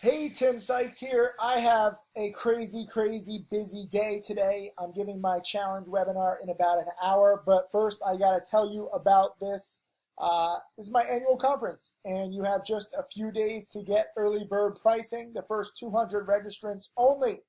Hey, Tim Sykes here. I have a crazy, crazy busy day today. I'm giving my challenge webinar in about an hour, but first I got to tell you about this. This is my annual conference, and you have just a few days to get early bird pricing. The first 200 registrants only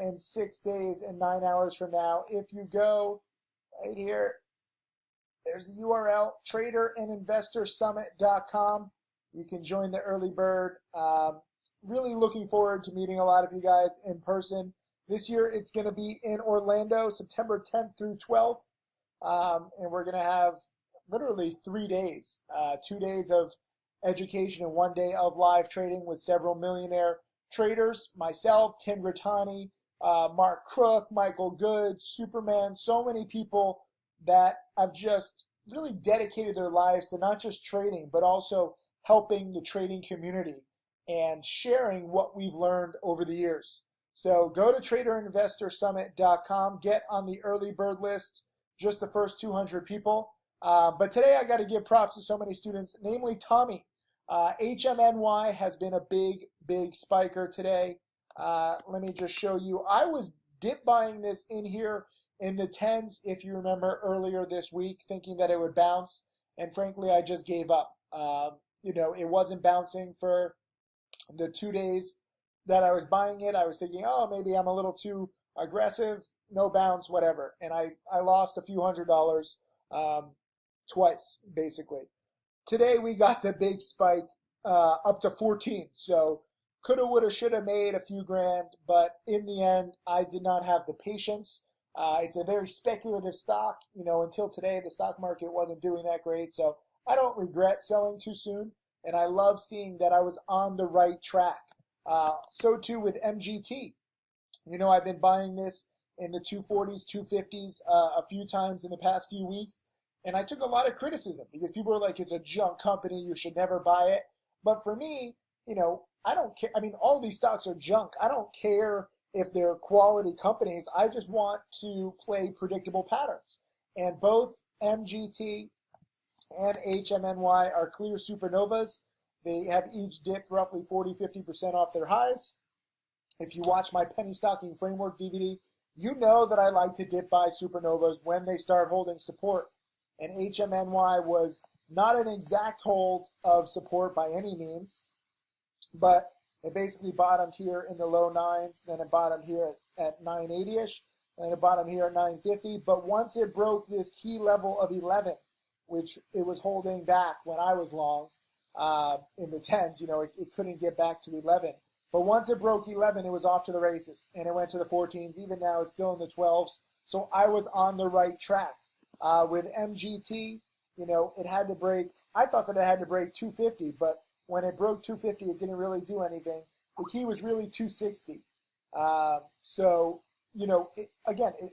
in 6 days and 9 hours from now. If you go right here, there's the URL, traderandinvestorsummit.com. You can join the early bird. Really looking forward to meeting a lot of you guys in person. This year it's going to be in Orlando, September 10th through 12th. And we're going to have literally 3 days, 2 days of education and 1 day of live trading with several millionaire traders, myself, Tim Grittani, Mark Crook, Michael Good, Superman, so many people that have just really dedicated their lives to not just trading, but also helping the trading community and sharing what we've learned over the years. So go to traderandinvestorsummit.com, get on the early bird list, just the first 200 people. But today I got to give props to so many students, namely Tommy. HMNY has been a big, big spiker today. Let me just show you. I was dip buying this in here in the 10s, if you remember earlier this week, thinking that it would bounce. And frankly, I just gave up. It wasn't bouncing for the 2 days that I was buying it. I was thinking, oh, maybe I'm a little too aggressive, no bounce, whatever. And I lost a few $100 twice, basically. Today we got the big spike up to 14. So coulda, woulda, shoulda made a few grand, but in the end, I did not have the patience. It's a very speculative stock. Until today, the stock market wasn't doing that great. So I don't regret selling too soon. And I love seeing that I was on the right track. So too with MGT. I've been buying this in the 240s, 250s a few times in the past few weeks. And I took a lot of criticism because people were like, it's a junk company, you should never buy it. But for me, I don't care. I mean, all these stocks are junk. I don't care if they're quality companies. I just want to play predictable patterns. And both MGT and HMNY are clear supernovas. They have each dipped roughly 40-50% off their highs. If you watch my penny stocking framework DVD, you know that I like to dip buy supernovas when they start holding support. And HMNY was not an exact hold of support by any means, but it basically bottomed here in the low 9s, then it bottomed here at 980-ish, and it bottomed here at 950. But once it broke this key level of 11, which it was holding back when I was long in the 10s, it couldn't get back to 11. But once it broke 11, it was off to the races, and it went to the 14s. Even now, it's still in the 12s. So I was on the right track. With MGT, it had to break. I thought that it had to break 250, but when it broke 250, it didn't really do anything. The key was really 260.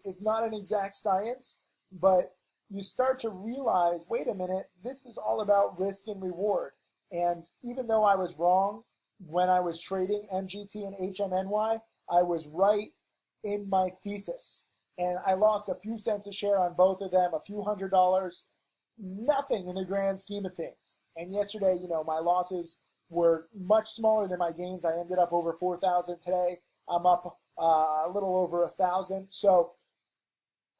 It's not an exact science, but you start to realize, wait a minute, this is all about risk and reward. And even though I was wrong when I was trading MGT and HMNY, I was right in my thesis. And I lost a few cents a share on both of them, a few $100, nothing in the grand scheme of things. And yesterday, my losses were much smaller than my gains. I ended up over 4,000 today. I'm up a little over 1,000. So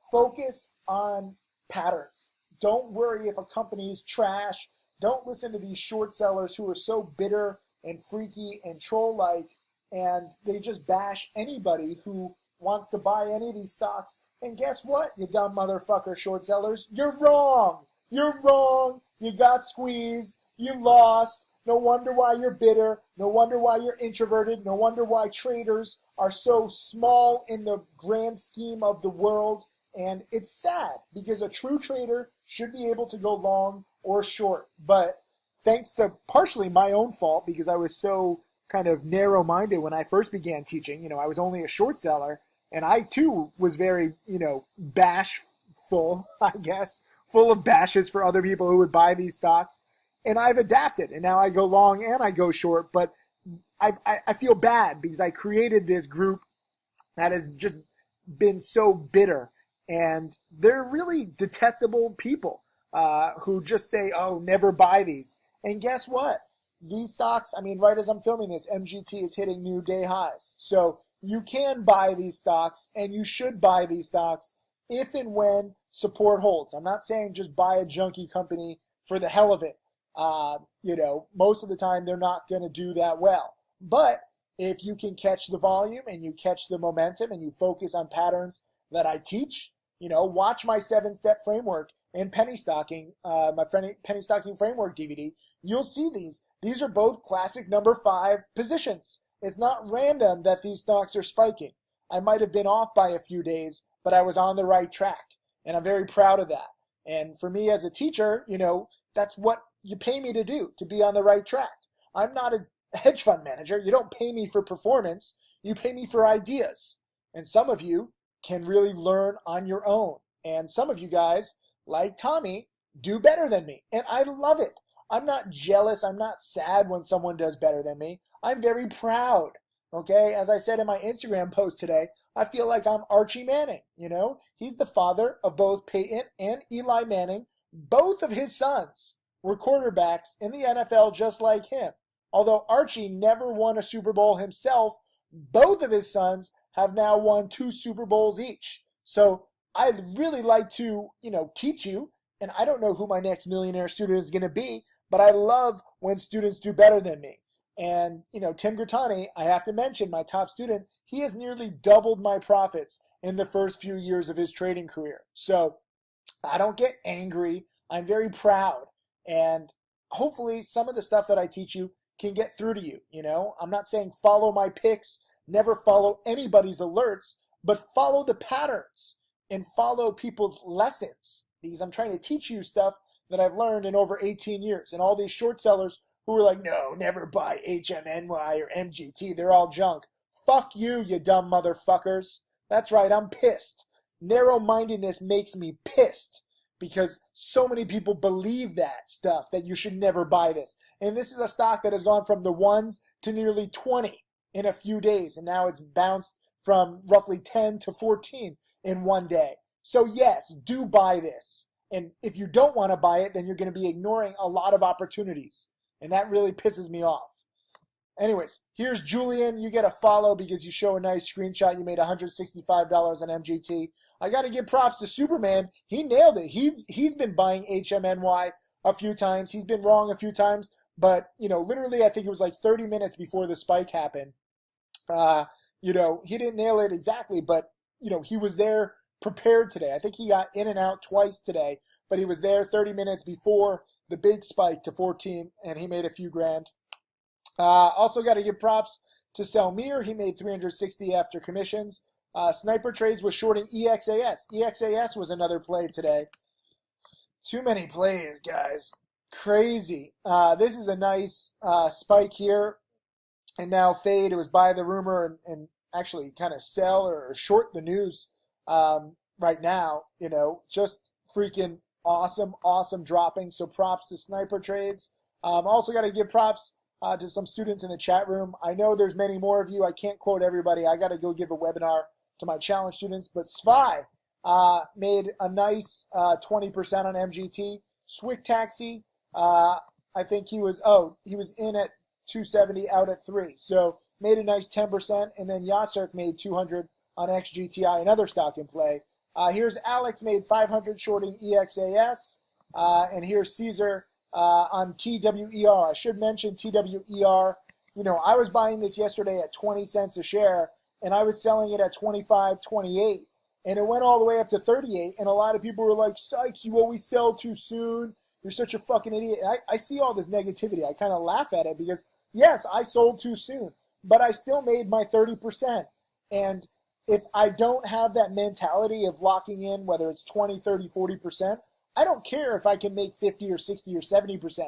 focus on patterns. Don't worry if a company is trash. Don't listen to these short sellers who are so bitter and freaky and troll-like, and they just bash anybody who wants to buy any of these stocks. And guess what, you dumb motherfucker short sellers? You're wrong. You're wrong. You got squeezed. You lost. No wonder why you're bitter. No wonder why you're introverted. No wonder why traders are so small in the grand scheme of the world. And it's sad because a true trader should be able to go long or short. But thanks to partially my own fault, because I was so kind of narrow-minded when I first began teaching. I was only a short seller. And I, too, was very, bashful, I guess, full of bashes for other people who would buy these stocks. And I've adapted. And now I go long and I go short. But I feel bad because I created this group that has just been so bitter. And they're really detestable people who just say, oh, never buy these. And guess what? these stocks, I mean, right as I'm filming this, MGT is hitting new day highs. So you can buy these stocks, and you should buy these stocks if and when support holds. I'm not saying just buy a junky company for the hell of it. Most of the time they're not going to do that well. But if you can catch the volume and you catch the momentum and you focus on patterns that I teach, watch my 7-step framework and penny stocking, my penny stocking framework DVD. You'll see these. These are both classic number 5 positions. It's not random that these stocks are spiking. I might have been off by a few days, but I was on the right track, and I'm very proud of that. And for me as a teacher, that's what you pay me to do, to be on the right track. I'm not a hedge fund manager. You don't pay me for performance. You pay me for ideas. And some of you can really learn on your own. And some of you guys, like Tommy, do better than me. And I love it. I'm not jealous. I'm not sad when someone does better than me. I'm very proud. Okay, as I said in my Instagram post today, I feel like I'm Archie Manning. He's the father of both Peyton and Eli Manning. Both of his sons were quarterbacks in the NFL just like him. Although Archie never won a Super Bowl himself, both of his sons have now won 2 Super Bowls each. So I'd really like to, teach you, and I don't know who my next millionaire student is going to be, but I love when students do better than me. And, Tim Grattani, I have to mention, my top student, he has nearly doubled my profits in the first few years of his trading career. So I don't get angry. I'm very proud. And hopefully some of the stuff that I teach you can get through to you. I'm not saying follow my picks, never follow anybody's alerts, but follow the patterns and follow people's lessons, because I'm trying to teach you stuff that I've learned in over 18 years. And all these short sellers who are like, no, never buy HMNY or MGT. They're all junk. Fuck you, you dumb motherfuckers. That's right, I'm pissed. Narrow-mindedness makes me pissed because so many people believe that stuff, that you should never buy this. And this is a stock that has gone from the 1s to nearly 20 in a few days. And now it's bounced from roughly 10 to 14 in one day. So yes, do buy this. And if you don't want to buy it, then you're going to be ignoring a lot of opportunities. And that really pisses me off. Anyways, here's Julian. You get a follow because you show a nice screenshot. You made $165 on MGT. I got to give props to Superman. He nailed it. He's been buying HMNY a few times. He's been wrong a few times. But, literally I think it was like 30 minutes before the spike happened. He didn't nail it exactly, but, he was there prepared today. I think he got in and out twice today, but he was there 30 minutes before the big spike to 14, and he made a few grand. Also got to give props to Selmir. He made 360 after commissions. Sniper Trades was shorting EXAS. EXAS was another play today. Too many plays, guys. Crazy. This is a nice spike here, and now fade. It was buy the rumor and actually kind of sell or short the news right now. Just freaking awesome dropping. So props to Sniper Trades. Also got to give props to some students in the chat room. I know there's many more of you. I can't quote everybody. I got to go give a webinar to my challenge students. But Svi made a nice 20% on MGT. Swick Taxi, I think he was in at 270, out at 3. So made a nice 10%. And then Yasserk made 200 on XGTI, another stock in play. Here's Alex, made 500 shorting EXAS. And here's Caesar on TWER. I should mention TWER. I was buying this yesterday at 20 cents a share, and I was selling it at 25, 28. And it went all the way up to 38. And a lot of people were like, Sykes, you always sell too soon. You're such a fucking idiot. And I see all this negativity. I kind of laugh at it because, yes, I sold too soon, but I still made my 30%. And if I don't have that mentality of locking in, whether it's 20, 30, 40%, I don't care if I can make 50 or 60 or 70%.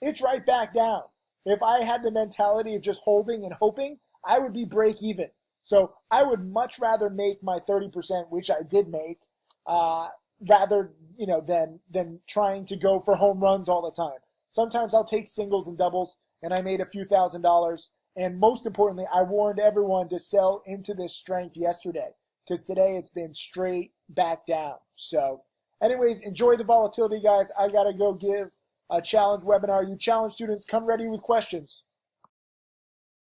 It's right back down. If I had the mentality of just holding and hoping, I would be break even. So I would much rather make my 30%, which I did make, rather, than trying to go for home runs all the time. Sometimes I'll take singles and doubles, and I made a few $1,000s. And most importantly, I warned everyone to sell into this strength yesterday, because today it's been straight back down. So anyways, enjoy the volatility, guys. I got to go give challenge webinar. You challenge students, come ready with questions.